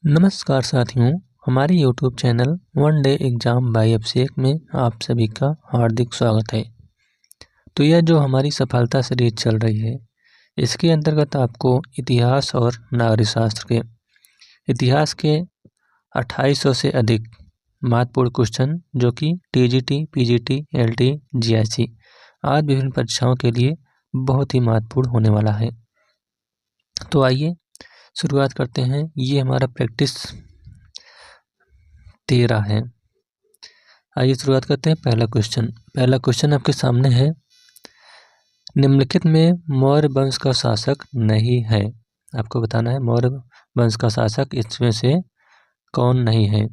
नमस्कार साथियों, हमारे YouTube channel one day exam by Abhishek में आप सभी का हार्दिक स्वागत है। तो यह जो हमारी सफलता सीरीज चल रही है, इसके अंतर्गत आपको इतिहास और नागरिक शास्त्र के इतिहास के 2800 से अधिक महत्वपूर्ण क्वेश्चन जो कि TGT, PGT, LT, GIC आदि विभिन्न परीक्षाओं के लिए बहुत ही महत्वपूर्ण होने वाला है। तो आइए शुरुआत करते हैं। ये हमारा प्रैक्टिस 13 है। आइए शुरुआत करते हैं। पहला क्वेश्चन आपके सामने है। निम्नलिखित में मौर्य वंश का शासक नहीं है। आपको बताना है मौर्य वंश का शासक इसमें से कौन नहीं है।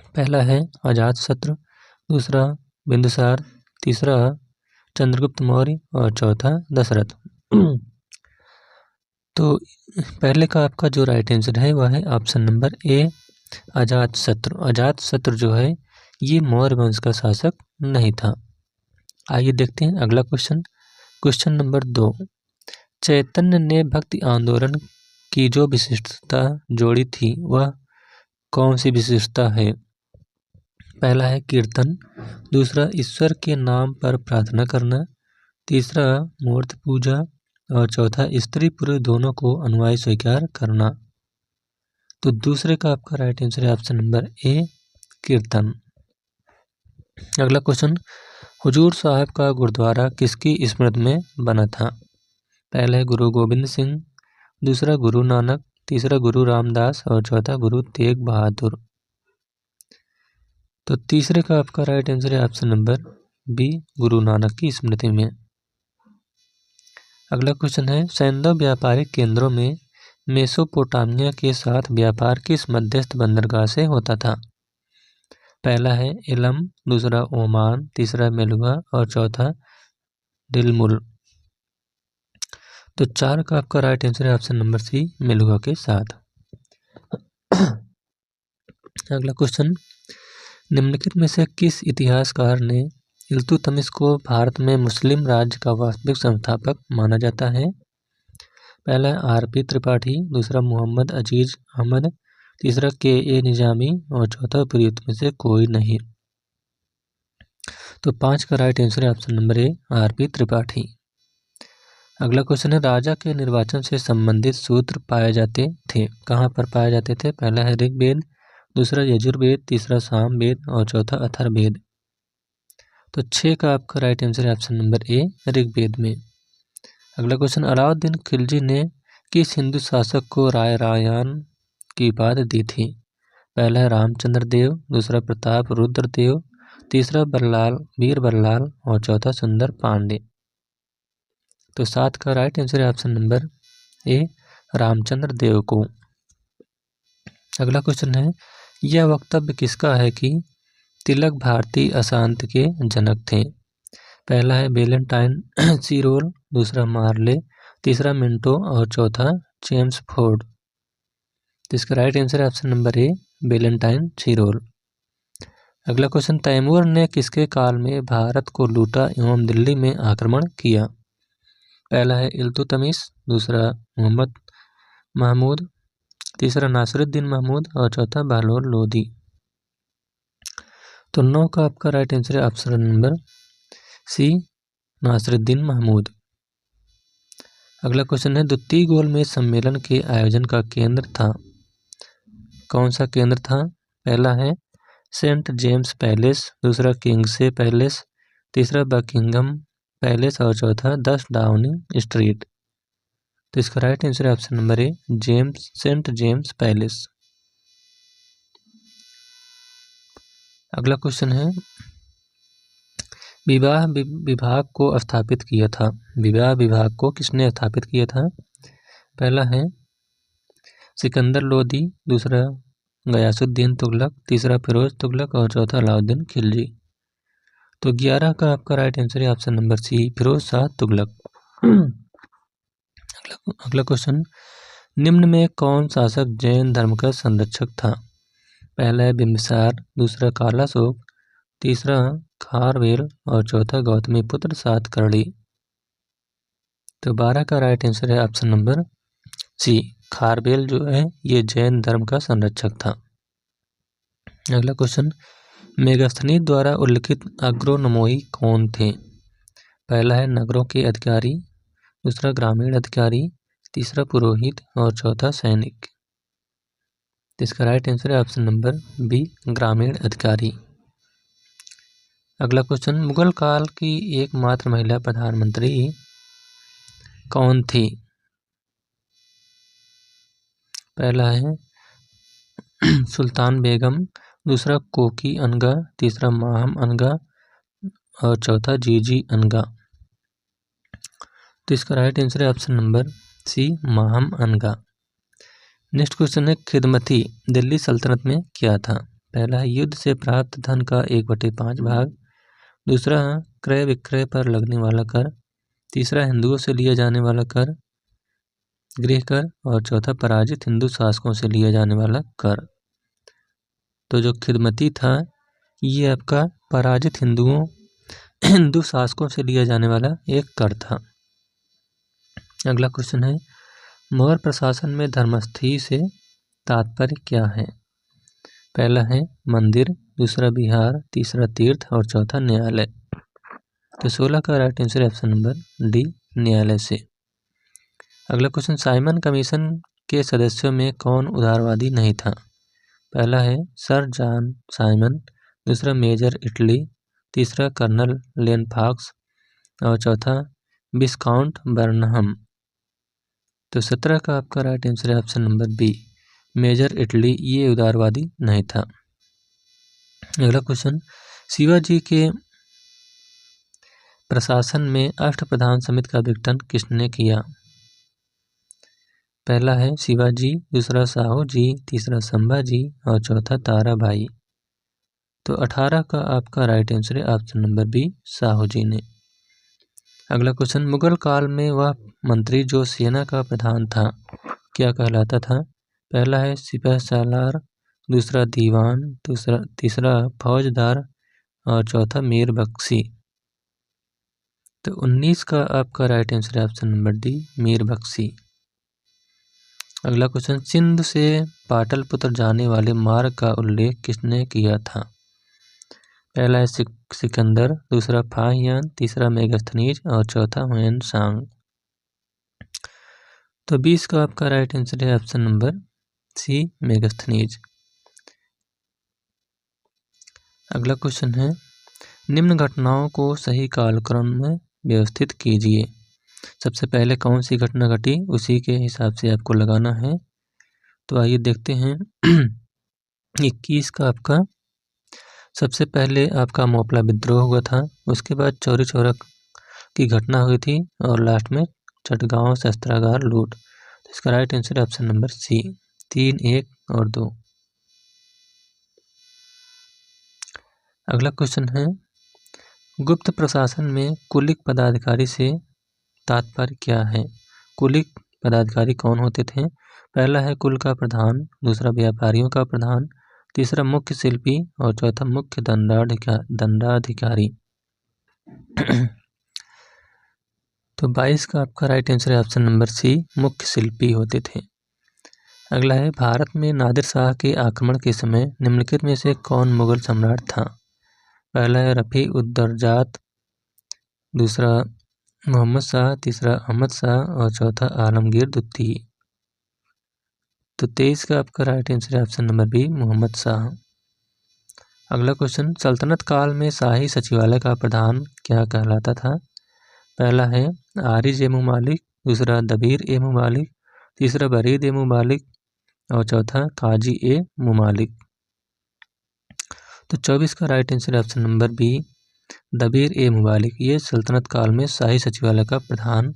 पहला है अजातशत्रु, दूसरा बिंदुसार, तीसरा चंद्रगुप्त मौर्य और चौथा दशरथ। तो पहले का आपका जो राइट आंसर है वह है ऑप्शन नंबर ए, अजातशत्रु। अजातशत्रु जो है ये मौर्य वंश का शासक नहीं था। आइए देखते हैं अगला क्वेश्चन नंबर 2। चैतन्य ने भक्ति आंदोलन की जो विशिष्टता जोड़ी थी वह कौन सी विशिष्टता है। पहला है कीर्तन, दूसरा ईश्वर के नाम पर प्रार्थना करना, तीसरा मूर्ति पूजा और चौथा स्त्री पुरुष दोनों को अनुयायी स्वीकार करना। तो दूसरे का आपका राइट आंसर है ऑप्शन नंबर ए, कीर्तन। अगला क्वेश्चन, हुजूर साहब का गुरुद्वारा किसकी स्मृति में बना था। पहला है गुरु गोविंद सिंह, दूसरा गुरु नानक, तीसरा गुरु रामदास और चौथा गुरु तेग बहादुर। तो तीसरे का आपका राइट आंसर है option number B, Guru Nanak की स्मृति में। अगला क्वेश्चन है, सैंधव व्यापारिक केंद्रों में मेसोपोटामिया के साथ व्यापार किस मध्यस्थ बंदरगाह से होता था। पहला है इलम, दूसरा ओमान, तीसरा मेलुआ और चौथा दिलमुल। तो 4 का आपका राइट आंसर है ऑप्शन नंबर सी, मेलुआ के साथ। अगला क्वेश्चन, निम्नलिखित में से किस इतिहासकार ने इल्तुतमिश को भारत में मुस्लिम राज्य का वास्तविक संस्थापक माना जाता है। पहला RP त्रिपाठी, दूसरा मोहम्मद अजीज अहमद, तीसरा KA निजामी और चौथा उपयुक्त में से कोई नहीं। तो 5 का राइट आंसर है ऑप्शन नंबर ए, RP त्रिपाठी। अगला क्वेश्चन है, राजा के निर्वाचन से संबंधित सूत्र पाए जाते थे, कहाँ पर पाए जाते थे। पहला है ऋग्वेद, दूसरा यजुर्वेद, तीसरा सामवेद और चौथा अथर्ववेद। तो 6 का आपका राइट आंसर है ऑप्शन नंबर ए, ऋग्वेद में। अगला क्वेश्चन, अलाउद्दीन खिलजी ने किस हिंदू शासक को राय रायान की उपाधि दी थी। पहला है रामचंद्र देव, दूसरा प्रताप रुद्र देव, तीसरा वीर बल्लाल और चौथा सुंदर पांडे। तो 7 का राइट आंसर है ऑप्शन नंबर ए, रामचंद्र देव को। अगला क्वेश्चन है, यह वक्तव्य किसका है कि तिलक भारतीय अशांति के जनक थे। पहला है वेलेंटाइन सीरोल, दूसरा मार्ले, तीसरा मिंटो और चौथा जेम्स फोर्ड। तो इसका राइट आंसर है ऑप्शन नंबर ए, वेलेंटाइन सीरोल। अगला क्वेश्चन, तैमूर ने किसके काल में भारत को लूटा एवं दिल्ली में आक्रमण किया। पहला है इल्तुतमिश, दूसरा मोहम्मद महमूद, तीसरा नासिरुद्दीन महमूद और चौथा बहलोल लोदी। तो 9 का आपका राइट आंसर है option number C, Nasiruddin Mahmud. अगला क्वेश्चन है, द्वितीय गोलमेज सम्मेलन के आयोजन का केंद्र था, कौन सा केंद्र था। पहला है सेंट जेम्स पैलेस, दूसरा किंग्से पैलेस, तीसरा बकिंगम पैलेस और चौथा 10 डाउनिंग स्ट्रीट। तो इसका राइट आंसर है option number A, Saint James palace. अगला क्वेश्चन है, विवाह विभाग को स्थापित किया था। विवाह विभाग को किसने स्थापित किया था। पहला है सिकंदर लोदी, दूसरा गयासुद्दीन तुगलक, तीसरा फिरोज तुगलक और चौथा अलाउद्दीन खिलजी। तो 11 का आपका राइट आंसर है option number C, Firoz Shah Tughlaq. अगला क्वेश्चन, निम्न में कौन शासक जैन धर्म का संरक्षक था। पहला है बिंबिसार, दूसरा कालाशोक, तीसरा खारवेल और चौथा गौतमी पुत्र सातकर्णी। तो 12 का राइट आंसर है ऑप्शन नंबर सी, खारबेल जो है ये जैन धर्म का संरक्षक था। अगला क्वेश्चन, मेगास्थनीज द्वारा उल्लिखित अग्रनोमोई कौन थे? पहला है नगरों के अधिकारी, दूसरा ग्रामीण अधिकारी, तीसरा पुरोहित और चौथा सैनिक। इसका राइट आंसर है ऑप्शन नंबर बी, ग्रामीण अधिकारी। अगला क्वेश्चन, मुगल काल की एकमात्र महिला प्रधानमंत्री कौन थी? पहला है सुल्तान बेगम, दूसरा कोकी अनगा, तीसरा माहम अनगा और चौथा जीजी अनगा। तो इसका राइट आंसर है ऑप्शन नंबर सी, माहम अनगा। नेक्स्ट क्वेश्चन है, खिदमती दिल्ली सल्तनत में क्या था? पहला है युद्ध से प्राप्त धन का 1/5 भाग, दूसरा क्रय विक्रय पर लगने वाला कर, तीसरा हिंदुओं से लिया जाने वाला कर, गृह कर और चौथा पराजित हिंदू शासकों से लिया जाने वाला कर। तो जो खिदमती था ये आपका पराजित हिंदू शासकों से लिया जाने वाला एक कर था। अगला क्वेश्चन है, मौर्य प्रशासन में धर्मस्थी से तात्पर्य क्या है? पहला है मंदिर, दूसरा विहार, तीसरा तीर्थ और चौथा न्यायालय। तो 16 का right answer option number D, न्यायालय से। अगला क्वेश्चन, साइमन कमीशन के सदस्यों में कौन उदारवादी नहीं था? पहला है सर जॉन साइमन, दूसरा मेजर इटली, तीसरा कर्नल लेनफॉक्स और चौथा विस्काउंट बर्नहम। तो 17 का आपका राइट आंसर है option number B, major Attlee ये उदारवादी नहीं था। अगला क्वेश्चन, शिवाजी के प्रशासन में अष्टप्रधान समिति का विघटन किसने किया? पहला है शिवाजी, दूसरा साहू जी, तीसरा संभाजी और चौथा ताराबाई। तो 18 का आपका राइट आंसर है ऑप्शन नंबर बी, साहू जी ने। अगला क्वेश्चन, मुगल काल में वह मंत्री जो सेना का प्रधान था क्या कहलाता था? पहला है सिपह सालार, दूसरा दीवान, तीसरा फौजदार और चौथा मीर बख्शी। तो 19 का आपका राइट आंसर है option number D, Mir Bakhshi. अगला क्वेश्चन, सिंध से पाटलिपुत्र जाने वाले मार्ग का उल्लेख किसने किया था? पहला है सिकंदर, दूसरा फाहियान, तीसरा मेगास्थनीज और चौथा हुएन सांग। तो 20 का आपका राइट आंसर है ऑप्शन नंबर सी, मेगास्थनीज। अगला क्वेश्चन है, निम्न घटनाओं को सही कालक्रम में व्यवस्थित कीजिए। सबसे पहले कौन सी घटना घटी उसी के हिसाब से आपको लगाना है। तो आइए देखते हैं 21 का आपका सबसे पहले आपका मोपला विद्रोह हुआ था, उसके बाद चौरी चौरा की घटना हुई थी और लास्ट में चटगांव शस्त्रागार लूट। तो इसका right answer option number C, 3, 1 और 2। अगला क्वेश्चन है, गुप्त प्रशासन में कुलिक पदाधिकारी से तात्पर्य क्या है? कुलिक पदाधिकारी कौन होते थे? पहला है कुल का प्रधान, दूसरा व्यापारियों का प्रधान, तीसरा मुख्य शिल्पी और चौथा मुख्य दंडाधिकारी। तो 22 का आपका राइट आंसर है ऑप्शन नंबर सी, मुख्य शिल्पी होते थे। अगला है, भारत में नादिर शाह के आक्रमण के समय निम्नलिखित में से कौन मुगल सम्राट था? पहला है रफ़ी उद दरजात, दूसरा मोहम्मद शाह, तीसरा अहमद शाह और चौथा आलमगीर द्वितीय। तो 23 का आपका राइट आंसर है option number B, Mohammad Shah. अगला क्वेश्चन, सल्तनत काल में शाही सचिवालय का प्रधान क्या कहलाता था? पहला है आरिज ए मुमालिक, दूसरा दबीर ए मुमालिक, तीसरा बरीद ए मुमालिक और चौथा काजी ए मुमालिक। तो 24 का राइट आंसर है ऑप्शन नंबर बी, दबीर ए मुमालिक ये सल्तनत काल में शाही सचिवालय का प्रधान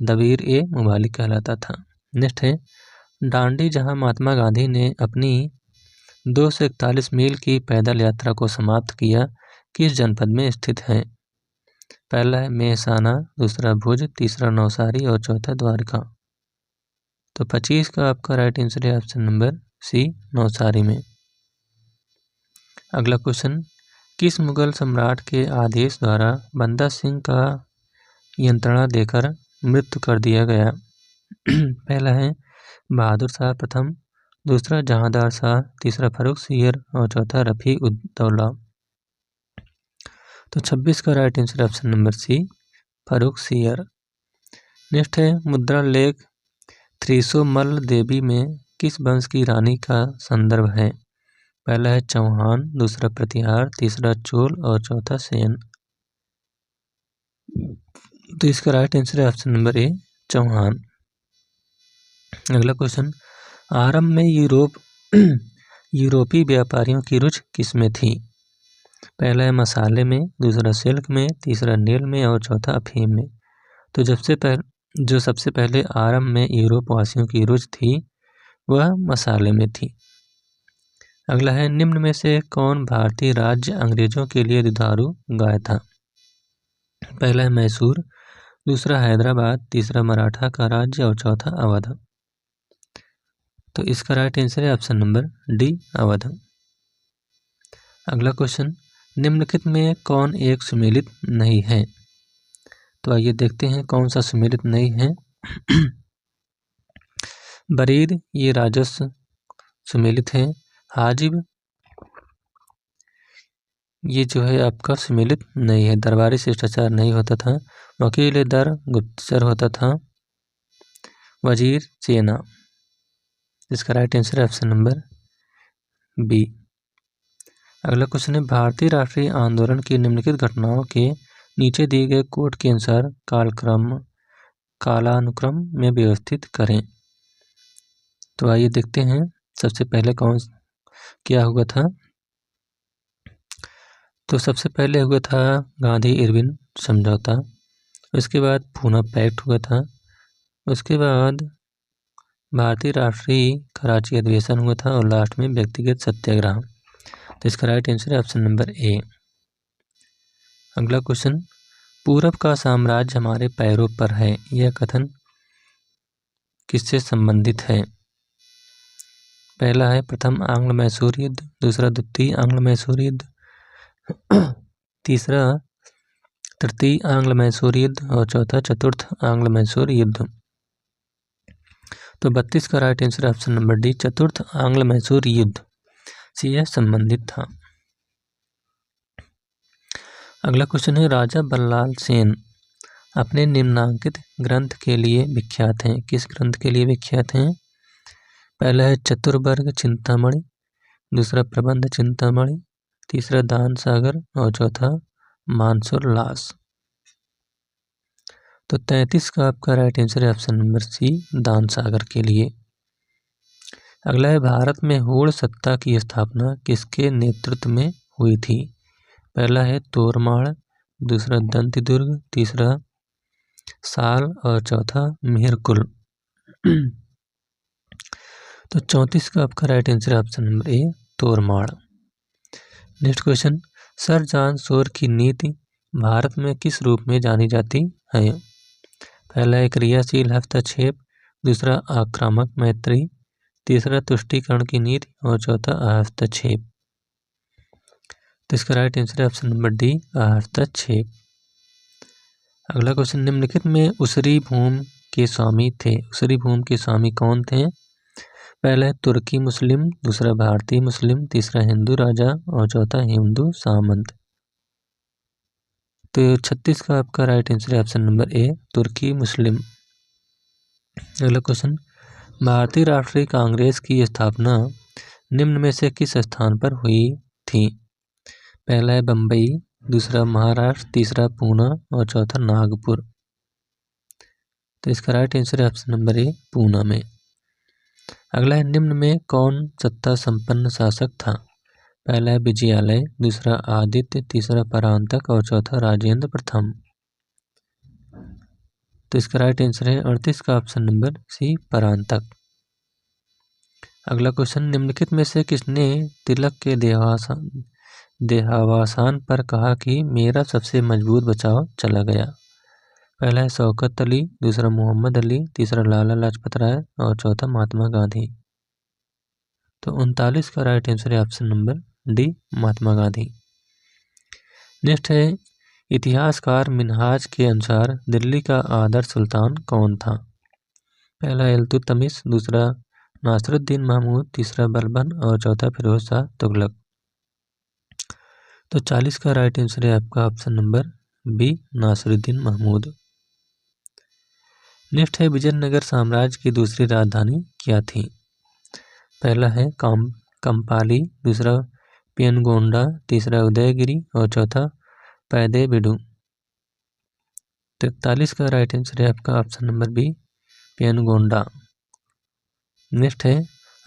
दबीर ए मुमालिक कहलाता था। नेक्स्ट है, डांडी जहां महात्मा गांधी ने अपनी 241 मील की पैदल यात्रा को समाप्त किया किस जनपद में स्थित है? पहला है मेहसाना, दूसरा भुज, तीसरा नवसारी और चौथा द्वारका। तो 25 का आपका राइट आंसर है ऑप्शन नंबर सी, नवसारी में। अगला क्वेश्चन, किस मुगल सम्राट के आदेश द्वारा बंदा सिंह का यंत्रणा देकर मृत्यु कर दिया गया? पहला है बहादुर शाह प्रथम, दूसरा जहांदार शाह, तीसरा फारूक सियर और चौथा रफ़ी उद दौला। तो 26 का right answer option number C, Farrukh Siyar. Next है मुद्रा लेख त्रिशूलमल देवी में किस वंश की रानी का संदर्भ है? पहला है चौहान, दूसरा प्रतिहार, तीसरा चोल और चौथा सेन। तो इसका राइट आंसर है ऑप्शन नंबर ए, चौहान। अगला क्वेश्चन, आरंभ में यूरोपीय व्यापारियों की रुचि किसमें थी? पहला है मसाले में, दूसरा सिल्क में, तीसरा नील में और चौथा अफीम में। तो जो सबसे पहले आरंभ में यूरोप वासियों की रुचि थी वह मसाले में थी। अगला है निम्न में से कौन भारतीय राज्य अंग्रेजों के लिए दुधारू गाय था? पहला है मैसूर, दूसरा हैदराबाद, तीसरा मराठा का राज्य और चौथा अवध। तो इसका राइट आंसर है ऑप्शन नंबर डी, अवध। अगला क्वेश्चन, निम्नलिखित में कौन एक सुमेलित नहीं है? तो आइए देखते हैं कौन सा सुमेलित नहीं है। बरीद ये राजस्व सुमेलित है। हाजिब ये जो है आपका सुमेलित नहीं है। दरबारी शिष्टाचार नहीं होता था। वकील दर गुप्तचर होता था। वजीर चेना। इसका राइट आंसर है ऑप्शन नंबर बी। अगला क्वेश्चन है, भारतीय राष्ट्रीय आंदोलन की निम्नलिखित घटनाओं के नीचे दिए गए कोड के अनुसार कालानुक्रम में व्यवस्थित करें। तो आइए देखते हैं सबसे पहले क्या हुआ था। तो सबसे पहले हुआ था गांधी इरविन समझौता, उसके बाद पूना पैक्ट हुआ था, उसके बाद भारतीय राष्ट्रीय कराची अधिवेशन हुआ था और लास्ट में व्यक्तिगत सत्याग्रह। तो इसका राइट आंसर है ऑप्शन नंबर ए। अगला क्वेश्चन, पूरब का साम्राज्य हमारे पैरों पर है, यह कथन किससे संबंधित है? पहला है प्रथम आंग्ल मैसूर युद्ध, दूसरा द्वितीय आंग्ल मैसूर युद्ध, तीसरा तृतीय आंग्ल मैसूर युद्ध और चौथा चतुर्थ आंग्ल मैसूर युद्ध। तो 32 का right answer option number D, चतुर्थ आंग्ल मैसूर युद्ध से यह संबंधित था। अगला क्वेश्चन है, राजा बल्लाल सेन अपने निम्नांकित ग्रंथ के लिए विख्यात हैं। किस ग्रंथ के लिए विख्यात हैं? पहला है चतुर्वर्ग चिंतामणि, दूसरा प्रबंध चिंतामणि, तीसरा दान सागर और चौथा मानसोल्लास। तो 33 का आपका राइट आंसर है ऑप्शन नंबर सी, दान सागर के लिए। अगला है, भारत में होड़ सत्ता की स्थापना किसके नेतृत्व में हुई थी? पहला है तोरमाड़, दूसरा दंती दुर्ग, तीसरा साल और चौथा मेहरकुल। तो 34 का आपका right answer option number A, तोरमाड़। Next question, sir John Shore की नीति भारत में किस रूप में जानी जाती है? पहला है क्रियाशील हस्तक्षेप, दूसरा आक्रामक मैत्री, तीसरा तुष्टीकरण की नीति और चौथा हस्तक्षेप। तो इसका राइट आंसर है ऑप्शन नंबर डी, हस्तक्षेप। अगला क्वेश्चन, निम्नलिखित में उसरी भूमि के स्वामी थे। उसरी भूमि के स्वामी कौन थे? पहला है तुर्की मुस्लिम, दूसरा भारतीय मुस्लिम, तीसरा हिंदू राजा और चौथा हिंदू सामंत। तो 36 का आपका राइट आंसर है ऑप्शन नंबर ए, तुर्की मुस्लिम। अगला क्वेश्चन, भारतीय राष्ट्रीय कांग्रेस की स्थापना निम्न में से किस स्थान पर हुई थी? पहला है बम्बई, दूसरा महाराष्ट्र, तीसरा पूना और चौथा नागपुर। तो इसका राइट आंसर है ऑप्शन नंबर ए, पूना में। अगला है, निम्न में कौन सत्ता संपन्न शासक था? पहला है विजयालय, दूसरा आदित्य, तीसरा परांतक और चौथा राजेंद्र प्रथम। तो इसका राइट आंसर है 38 का ऑप्शन नंबर सी, परांतक। अगला क्वेश्चन, निम्नलिखित में से किसने तिलक के देहावसान पर कहा कि मेरा सबसे मजबूत बचाव चला गया? पहला है शौकत अली, दूसरा मोहम्मद अली, तीसरा लाला लाजपत राय और चौथा महात्मा गांधी। तो 39 का राइट आंसर है option number D, Mahatma Gandhi. Next है, इतिहासकार मिनहाज के अनुसार दिल्ली का आदर्श सुल्तान कौन था? पहला इल्तुतमिश, दूसरा नासिरुद्दीन महमूद, तीसरा बलबन और चौथा फिरोज शाह तुगलक। तो 40 का राइट आंसर है आपका option number B, Nasiruddin Mahmud. Next है विजयनगर साम्राज्य की दूसरी राजधानी क्या थी? पहला है कंपाली, दूसरा पेनगोंडा, तीसरा उदयगिरी और चौथा पैदेबिडु। 43 का राइट आंसर है आपका ऑप्शन नंबर बी, पेनगोंडा। नेक्स्ट है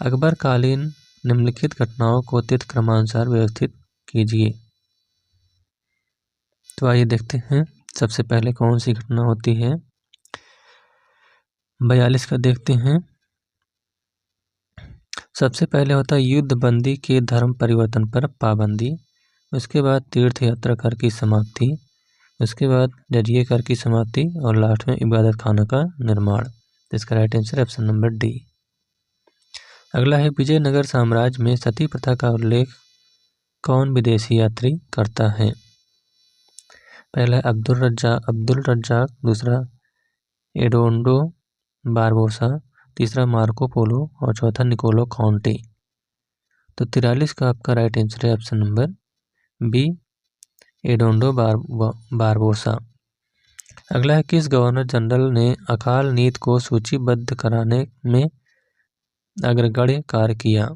अकबर कालीन निम्नलिखित घटनाओं को तिथि क्रमानुसार व्यवस्थित कीजिए। तो आइए देखते हैं सबसे पहले कौन सी घटना होती है। 42 का देखते हैं। सबसे पहले होता है युद्ध बंदी के धर्म परिवर्तन पर पाबंदी, उसके बाद तीर्थ यात्रा कर की समाप्ति, उसके बाद जजिए कर की समाप्ति और लास्ट में इबादत खाना का निर्माण। इसका right answer option number D. अगला है विजयनगर साम्राज्य में सती प्रथा का उल्लेख कौन विदेशी यात्री करता है? पहला है अब्दुल रज्जाक, दूसरा एडोंडो बारबोसा, तीसरा मार्को पोलो और चौथा निकोलो कॉन्टे। तो 43 का आपका राइट आंसर है ऑप्शन नंबर बी, एडोंडो बारबोसा। अगला है किस गवर्नर जनरल ने अकाल नीति को सूचीबद्ध कराने में अग्रगण्य कार्य किया?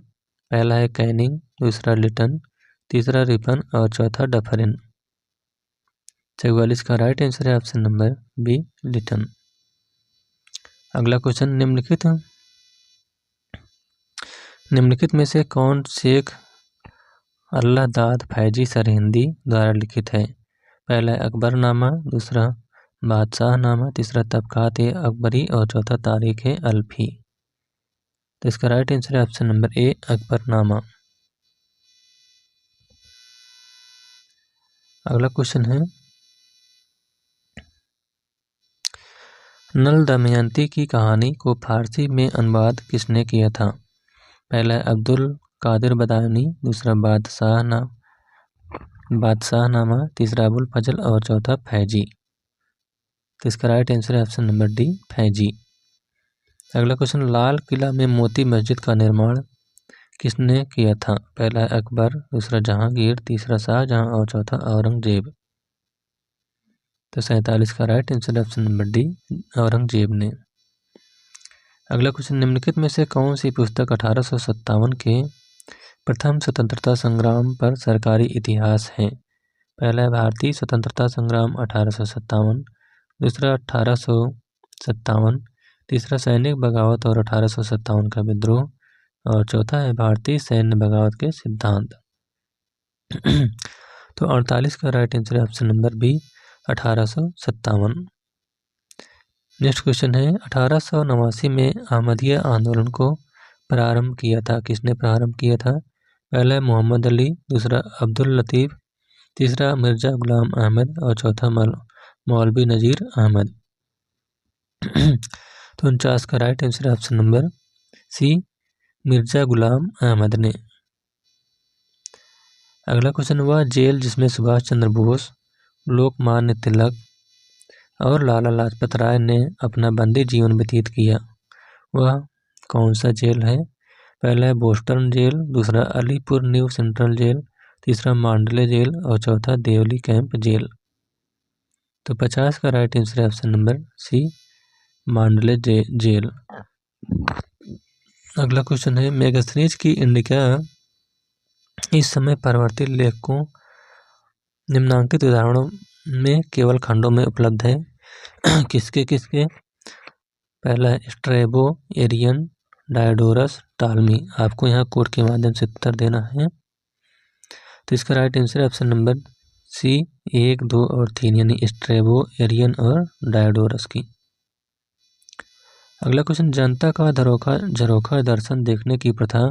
पहला है कैनिंग, दूसरा लिटन, तीसरा रिपन और चौथा डफरिन। 44 का राइट आंसर है ऑप्शन नंबर बी, लिटन। अगला क्वेश्चन, निम्नलिखित में से कौन शेख अल्लाहदाद फैजी सरहिंदी द्वारा लिखित है? पहला है अकबरनामा, दूसरा बादशाहनामा, तीसरा तबकात अकबरी और चौथा तारीख अल्फी। तो इसका राइट आंसर है ऑप्शन नंबर ए, अकबरनामा। अगला क्वेश्चन है नल दमयंती की कहानी को फारसी में अनुवाद किसने किया था? पहला है अब्दुल कादिर बदायूनी, दूसरा बादशाहनामा, तीसरा अबुल फजल और चौथा फैजी। तो इसका राइट आंसर है ऑप्शन नंबर डी, फैजी। अगला क्वेश्चन, लाल किला में मोती मस्जिद का निर्माण किसने किया था? पहला है अकबर, दूसरा जहांगीर, तीसरा शाहजहां और चौथा औरंगजेब। तो 47 का right answer option number D, Aurangzeb ने। अगला क्वेश्चन, निम्नलिखित में से कौन सी पुस्तक 1857 के प्रथम स्वतंत्रता संग्राम पर सरकारी इतिहास है? पहला है भारतीय स्वतंत्रता संग्राम 1857, दूसरा 1857, तीसरा सैनिक बगावत और 1857 का विद्रोह और चौथा है भारतीय सैन्य बगावत के सिद्धांत। तो 48 का राइट आंसर है option number B, 1857। Next question है 1889 में अहमदिया आंदोलन को प्रारंभ किया था, किसने प्रारंभ किया था? पहला है मोहम्मद अली, दूसरा अब्दुल लतीफ़, तीसरा मिर्ज़ा गुलाम अहमद और चौथा मौलवी नज़ीर अहमद। तो 49 का राइट आंसर है ऑप्शन नंबर सी, मिर्ज़ा गुलाम अहमद ने। अगला क्वेश्चन, वह जेल जिसमें सुभाष चंद्र बोस, लोकमान्य तिलक और लाला लाजपत राय ने अपना बंदी जीवन व्यतीत किया, वह कौन सा जेल है? पहला है बोस्टन जेल, दूसरा अलीपुर न्यू सेंट्रल जेल, तीसरा मांडले जेल और चौथा देवली कैंप जेल। तो 50 का राइट आंसर है ऑप्शन नंबर सी, मांडले जेल। अगला क्वेश्चन है मैगजीन्स की इंडिका इस समय परिवर्तित लेखकों निम्नांकित उदाहरणों में केवल खंडों में उपलब्ध है, किसके? पहला है स्ट्रैबो, एरियन, डायोडोरस, टालमी। आपको यहाँ कोड के माध्यम से उत्तर देना है। तो इसका राइट आंसर है ऑप्शन नंबर सी, 1, 2 और 3, यानी स्ट्रैबो, एरियन और डायोडोरस की। अगला क्वेश्चन, जनता का झरोखा दर्शन देखने की प्रथा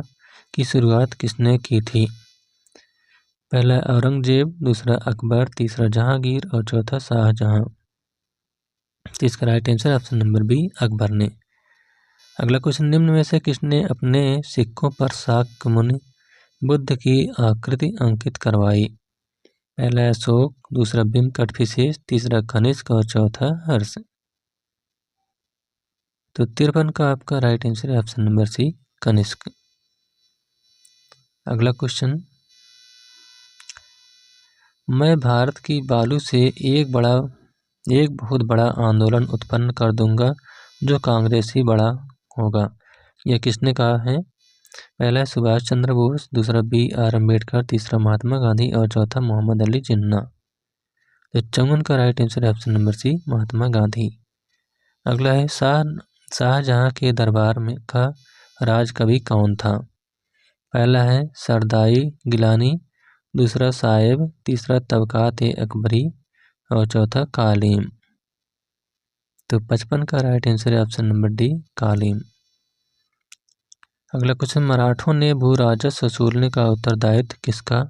की शुरुआत किसने की थी? पहला औरंगजेब, दूसरा अकबर, तीसरा जहांगीर और चौथा शाहजहां। तो इसका right answer option number B, Akbar ने। अगला क्वेश्चन, निम्न में से किसने अपने सिक्कों पर शाक्य मुनि बुद्ध की आकृति अंकित करवाई? पहला अशोक, दूसरा भीम कटफिसेस, तीसरा कनिष्क और चौथा हर्ष। तो 53 का आपका राइट आंसर है ऑप्शन नंबर सी, कनिष्क। अगला क्वेश्चन, मैं भारत की बालू से एक बहुत बड़ा आंदोलन उत्पन्न कर दूंगा जो कांग्रेसी बड़ा होगा। यह किसने कहा है? पहला है सुभाष चंद्र बोस, दूसरा BR अम्बेडकर, तीसरा महात्मा गांधी और चौथा मोहम्मद अली जिन्ना। तो 54 का राइट आंसर है ऑप्शन नंबर सी, महात्मा गांधी। अगला है शाहजहां के दरबार में का राज कवि कौन था? पहला है सरदाई गिलानी, दूसरा साहेब, तीसरा तबकात-ए-अकबरी और चौथा कालीम। तो 55 का राइट आंसर है ऑप्शन नंबर डी, कालीम। अगला क्वेश्चन, मराठों ने भू राजस्व वसूलने का उत्तरदायित्व किसका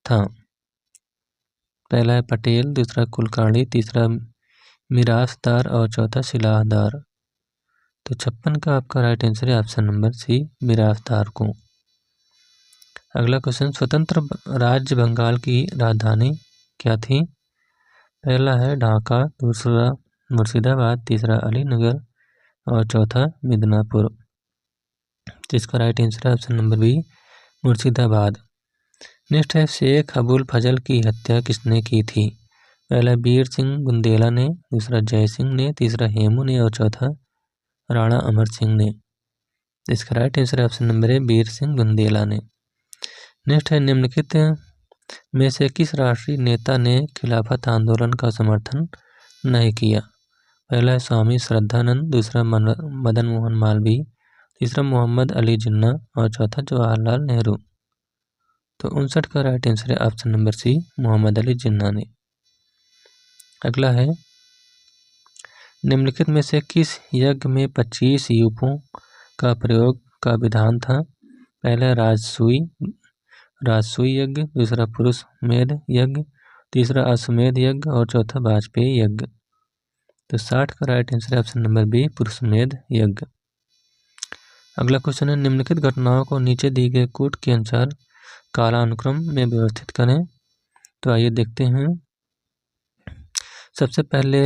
था? पहला है पटेल, दूसरा कुलकर्णी, तीसरा मिरासदार और चौथा सिलाहदार। तो 56 का आपका राइट आंसर है ऑप्शन नंबर सी, मिरासदार को। अगला क्वेश्चन, स्वतंत्र राज्य बंगाल की राजधानी क्या थी? पहला है ढाका, दूसरा मुर्शिदाबाद, तीसरा अलीनगर और चौथा मिदनापुर। जिसका राइट आंसर है option number B, Murshidabad. Next है शेख अबुल फजल की हत्या किसने की थी? पहला बीर सिंह बुंदेला ने, दूसरा जय सिंह ने, तीसरा हेमू ने और चौथा राणा अमर सिंह ने। इसका राइट आंसर है ऑप्शन नंबर है, बीर सिंह बुंदेला ने। नेक्स्ट है निम्नलिखित में से किस राष्ट्रीय नेता ने खिलाफत आंदोलन का समर्थन नहीं किया? पहला है स्वामी श्रद्धानंद, दूसरा मदन मोहन मालवीय, तीसरा मोहम्मद अली जिन्ना और चौथा जवाहरलाल नेहरू। तो 59 का राइट आंसर है option number C, Mohammad Ali Jinnah ने। अगला है निम्नलिखित में से किस यज्ञ में 25 यूपों का प्रयोग का विधान था? पहला राजसूय यज्ञ, दूसरा पुरुष मेध यज्ञ, तीसरा अश्वमेध यज्ञ और चौथा वाजपेयी यज्ञ। तो 60 का राइट आंसर है ऑप्शन नंबर बी, पुरुषमेध यज्ञ। अगला क्वेश्चन है निम्नलिखित घटनाओं को नीचे दी गई कूट के अनुसार कालानुक्रम में व्यवस्थित करें। तो आइए देखते हैं। सबसे पहले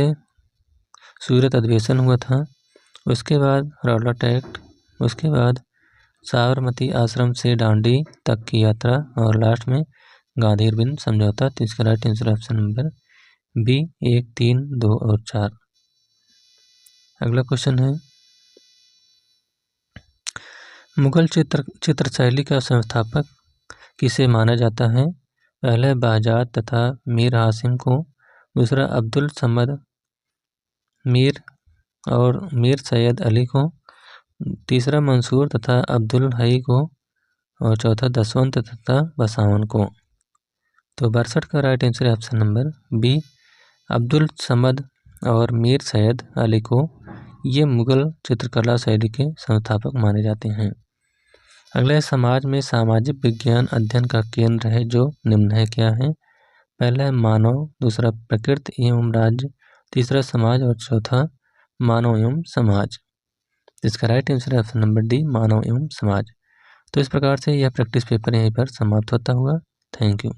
सूरत अधिवेशन हुआ था, उसके बाद रौलट एक्ट, उसके बाद साबरमती आश्रम से डांडी तक की यात्रा और लास्ट में गांधी अरविंद समझौता। तो इसका right answer option number B, 1, 3, 2 और 4। अगला क्वेश्चन है मुगल चित्र शैली का संस्थापक किसे माना जाता है? पहले बहजाद तथा मीर हासिम को, दूसरा अब्दुल समद मीर और मीर सैयद अली को, तीसरा मंसूर तथा अब्दुल हई को और चौथा दसवंत तथा बसावन को। तो 62 का राइट आंसर है option number B, Abdul Samad और मीर सैयद अली को ये मुगल चित्रकला शैली के संस्थापक माने जाते हैं। अगला समाज में सामाजिक विज्ञान अध्ययन का केंद्र है जो निम्न है क्या है? पहला है मानव, दूसरा प्रकृति एवं राज्य, तीसरा समाज और चौथा मानव एवं समाज। इसका राइट आंसर है ऑप्शन नंबर डी, मानव एवं समाज। तो इस प्रकार से यह प्रैक्टिस पेपर यहीं पर समाप्त होता हुआ। Thank you.